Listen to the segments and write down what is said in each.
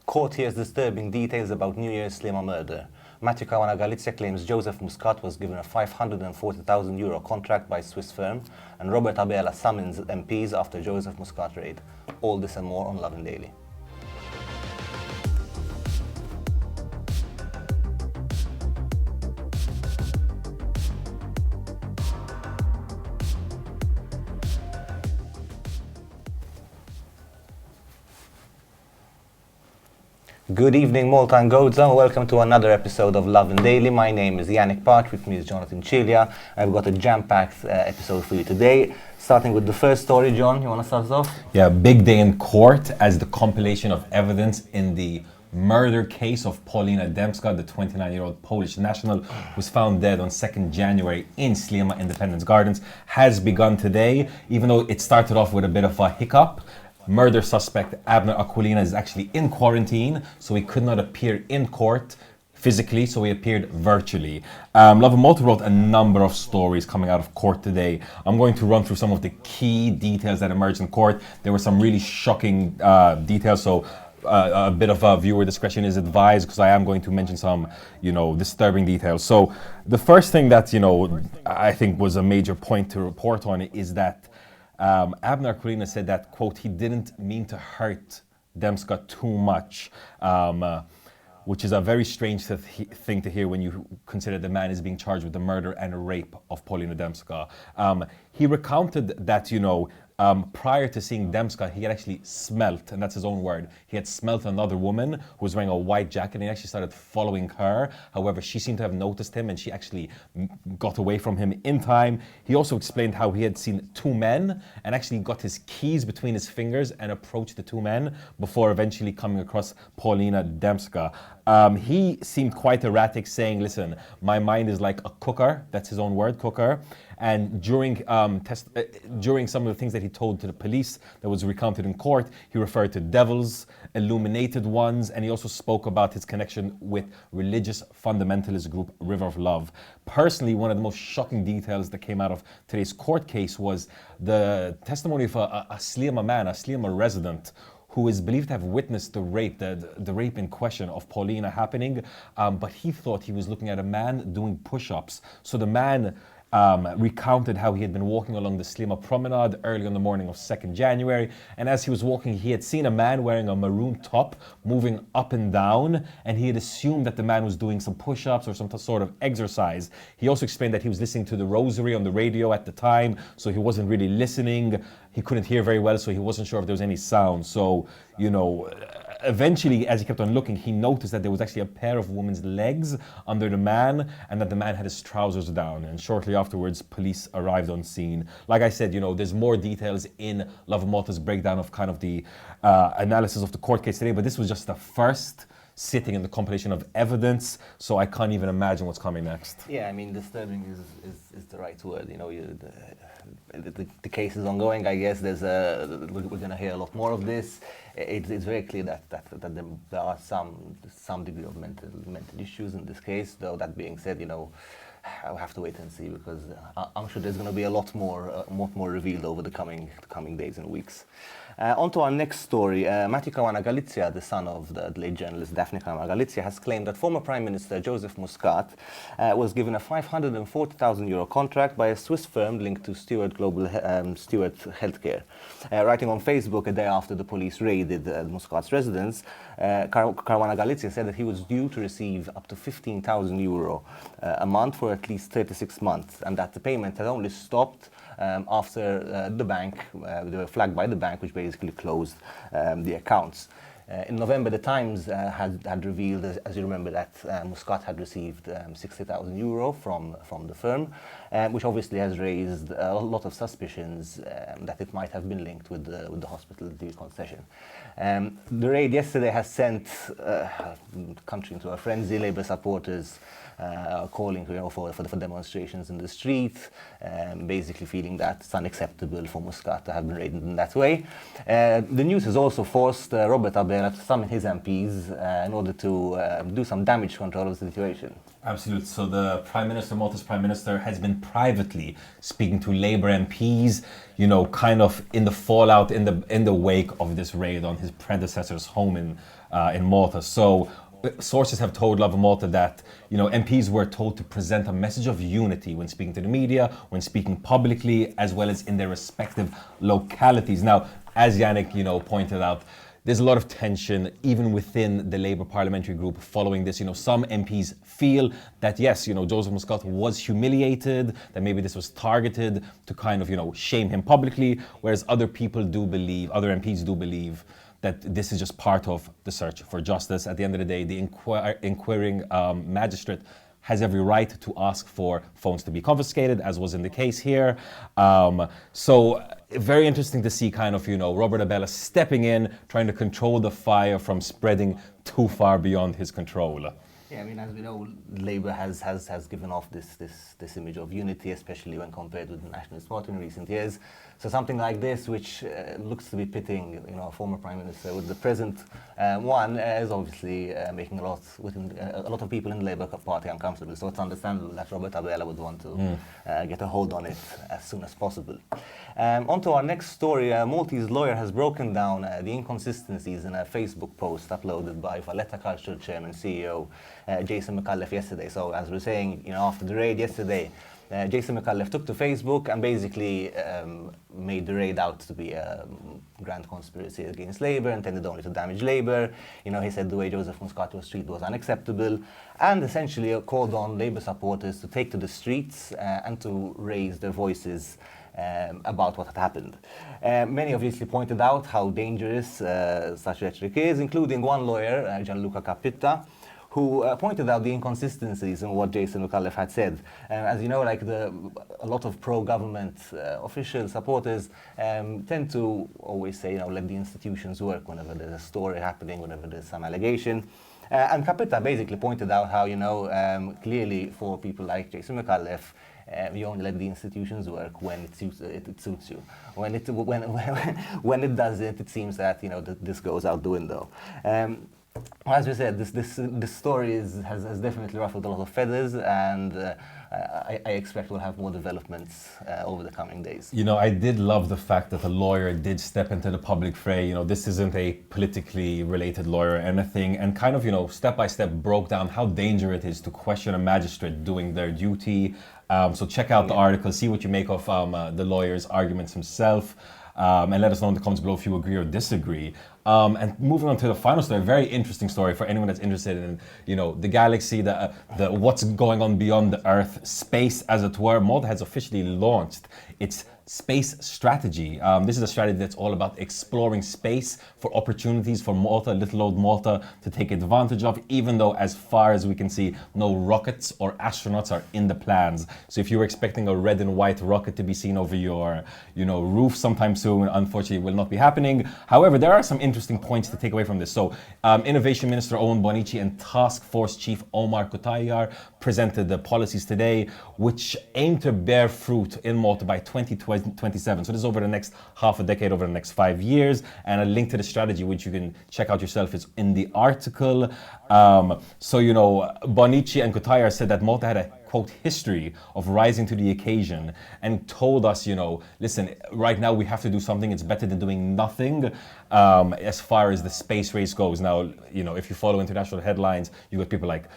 Court hears disturbing details about New Year's SLIEMA murder. Matthew Caruana Galizia claims Joseph Muscat was given a €540,000 contract by Swiss firm, and Robert ABELA summons MPs after Joseph Muscat raid. All this and more on Lovin Daily. Good evening, Malta and Gozo. Welcome to another episode of Lovin Daily. My name is Yannick Parch, with me is Jonathan Chilia. I've got a jam-packed episode for you today. Starting with the first story, John, you want to start us off? Yeah, big day in court as the compilation of evidence in the murder case of Paulina Dębska, the 29-year-old Polish national, was found dead on 2nd January in SLIEMA Independence Gardens, has begun today, even though it started off with a bit of a hiccup. Murder suspect Abner Aquilina is actually in quarantine, so he could not appear in court physically, so he appeared virtually. Lovin Malta wrote a number of stories coming out of court today. I'm going to run through some of the key details that emerged in court. There were some really shocking details, so a bit of viewer discretion is advised, because I am going to mention some, disturbing details. So the first thing that, I think was a major point to report on is that Abner Aquilina said that, quote, he didn't mean to hurt Dębska too much, which is a very strange thing to hear when you consider the man is being charged with the murder and rape of Paulina Dębska. He recounted that, prior to seeing Dębska, he had actually smelt, and that's his own word, he had smelt another woman who was wearing a white jacket, and he actually started following her. However, she seemed to have noticed him, and she actually got away from him in time. He also explained how he had seen two men and actually got his keys between his fingers and approached the two men before eventually coming across Paulina Dębska. He seemed quite erratic, saying, listen, my mind is like a cooker, that's his own word, cooker. And during some of the things that he told to the police that was recounted in court, he referred to devils, illuminated ones, and he also spoke about his connection with religious fundamentalist group River of Love. Personally, one of the most shocking details that came out of today's court case was the testimony of a SLIEMA man, a SLIEMA resident, who is believed to have witnessed the rape, the rape in question of Paulina happening, but he thought he was looking at a man doing push-ups. So the man recounted how he had been walking along the SLIEMA promenade early on the morning of 2nd January, and as he was walking, he had seen a man wearing a maroon top moving up and down, and he had assumed that the man was doing some push-ups or some sort of exercise. He also explained that he was listening to the rosary on the radio at the time, so he wasn't really listening. He couldn't hear very well, so he wasn't sure if there was any sound. So, eventually, as he kept on looking, he noticed that there was actually a pair of women's legs under the man, and that the man had his trousers down. And shortly afterwards, police arrived on scene. Like I said, there's more details in Lovin Malta's breakdown of kind of the analysis of the court case today, but this was just the first sitting in the compilation of evidence, so I can't even imagine what's coming next. Yeah, I mean, disturbing is the right word. The case is ongoing. I guess we're going to hear a lot more of this. It's very clear that there are some degree of mental issues in this case. Though that being said, I'll have to wait and see, because I'm sure there's going to be a lot more revealed over the coming days and weeks. On to our next story. Matthew Caruana Galizia, the son of the late journalist Daphne Caruana Galizia, has claimed that former Prime Minister Joseph Muscat was given a €540,000 contract by a Swiss firm linked to Stewart Healthcare. Writing on Facebook a day after the police raided Muscat's residence, Caruana Galizia said that he was due to receive up to €15,000 a month for at least 36 months, and that the payment had only stopped after the bank, they were flagged by the bank, which basically closed the accounts. In November, the Times had revealed, as you remember, that Muscat had received €60,000 from the firm, which obviously has raised a lot of suspicions that it might have been linked with the hospital deal concession. The raid yesterday has sent the country into a frenzy. Labour supporters calling for demonstrations in the street, basically feeling that it's unacceptable for Muscat to have been raided in that way. The news has also forced Robert ABELA to summon his MPs in order to do some damage control of the situation. Absolutely. So the Prime Minister, Malta's Prime Minister, has been privately speaking to Labour MPs, you know, kind of in the fallout, in the wake of this raid on his predecessor's home in in Malta. So sources have told Love Malta that MPs were told to present a message of unity when speaking to the media, when speaking publicly, as well as in their respective localities. Now, as Yannick pointed out, there's a lot of tension even within the Labour parliamentary group following this. Some MPs feel that yes, Joseph Muscat was humiliated, that maybe this was targeted to kind of shame him publicly, whereas other MPs do believe that this is just part of the search for justice. At the end of the day, the inquiring magistrate has every right to ask for phones to be confiscated, as was in the case here. So very interesting to see kind of, Robert ABELA stepping in, trying to control the fire from spreading too far beyond his control. Yeah, I mean, as we know, Labour has given off this image of unity, especially when compared with the Nationalist Party in recent years. So something like this, which looks to be pitting, a former Prime Minister with the present one, is obviously making a lot of people in the Labour Party uncomfortable. So it's understandable that Robert ABELA would want to get a hold on it as soon as possible. On to our next story. A Maltese lawyer has broken down the inconsistencies in a Facebook post uploaded by Valletta Cultural Chairman CEO Jason McAuliffe yesterday. So as we were saying, after the raid yesterday, Jason McAuliffe took to Facebook and basically made the raid out to be a grand conspiracy against Labour, intended only to damage Labour. He said the way Joseph Muscat was treated was unacceptable, and essentially called on Labour supporters to take to the streets and to raise their voices about what had happened. Many obviously pointed out how dangerous such rhetoric is, including one lawyer, Gianluca Capitta, who pointed out the inconsistencies in what Jason McAuliffe had said. As you know, a lot of pro-government official supporters tend to always say, let the institutions work whenever there's a story happening, whenever there's some allegation. And Capitta basically pointed out how, clearly for people like Jason McAuliffe, you only let the institutions work when it suits you. When it doesn't, it seems that this goes out the window. As we said, this story has definitely ruffled a lot of feathers, and I expect we'll have more developments over the coming days. I did love the fact that the lawyer did step into the public fray. This isn't a politically related lawyer or anything, and kind of, step by step broke down how dangerous it is to question a magistrate doing their duty. So check out the article, see what you make of the lawyer's arguments himself. And let us know in the comments below if you agree or disagree. And moving on to the final story, a very interesting story for anyone that's interested in, the galaxy, the what's going on beyond the Earth, space, as it were. Malta has officially launched its space strategy. This is a strategy that's all about exploring space for opportunities for Malta, little old Malta, to take advantage of, even though as far as we can see, no rockets or astronauts are in the plans. So if you were expecting a red and white rocket to be seen over your, roof sometime soon, unfortunately it will not be happening. However, there are some interesting points to take away from this. So Innovation Minister Owen Bonici and Task Force Chief Omar Kutayar presented the policies today, which aim to bear fruit in Malta by 2027. So this is over the next half a decade, over the next 5 years, and a link to the strategy, which you can check out yourself, is in the article. Bonici and Kutayar said that Malta had a quote history of rising to the occasion, and told us, listen, right now we have to do something. It's better than doing nothing as far as the space race goes. Now, if you follow international headlines, you got people like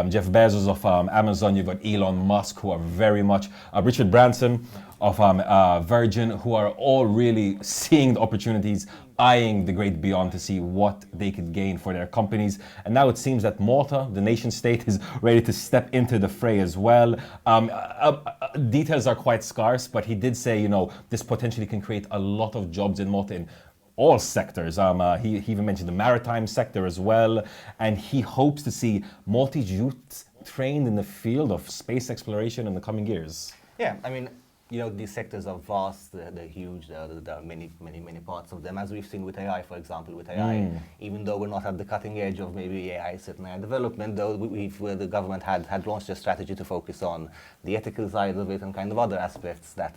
Jeff Bezos of Amazon, you've got Elon Musk, who are very much, Richard Branson of Virgin, who are all really seeing the opportunities, eyeing the great beyond to see what they could gain for their companies. And now it seems that Malta, the nation state, is ready to step into the fray as well. Details are quite scarce, but he did say, this potentially can create a lot of jobs in Malta in all sectors. He even mentioned the maritime sector as well. And he hopes to see Maltese youths trained in the field of space exploration in the coming years. Yeah, I mean, these sectors are vast, they're huge, there are many parts of them, as we've seen with AI, for example. With AI, even though we're not at the cutting edge of maybe certain AI development, though where the government had launched a strategy to focus on the ethical side of it and kind of other aspects that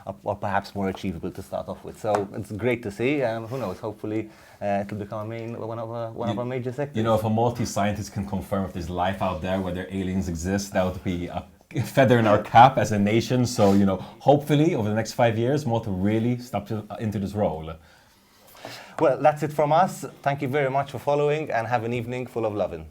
are perhaps more achievable to start off with. So it's great to see. Who knows, hopefully it will become one of our major sectors. If a Maltese scientist can confirm if there's life out there, whether aliens exist, that would be a feather in our cap as a nation. So, hopefully over the next 5 years, Malta really steps into this role. Well, that's it from us. Thank you very much for following, and have an evening full of lovin'.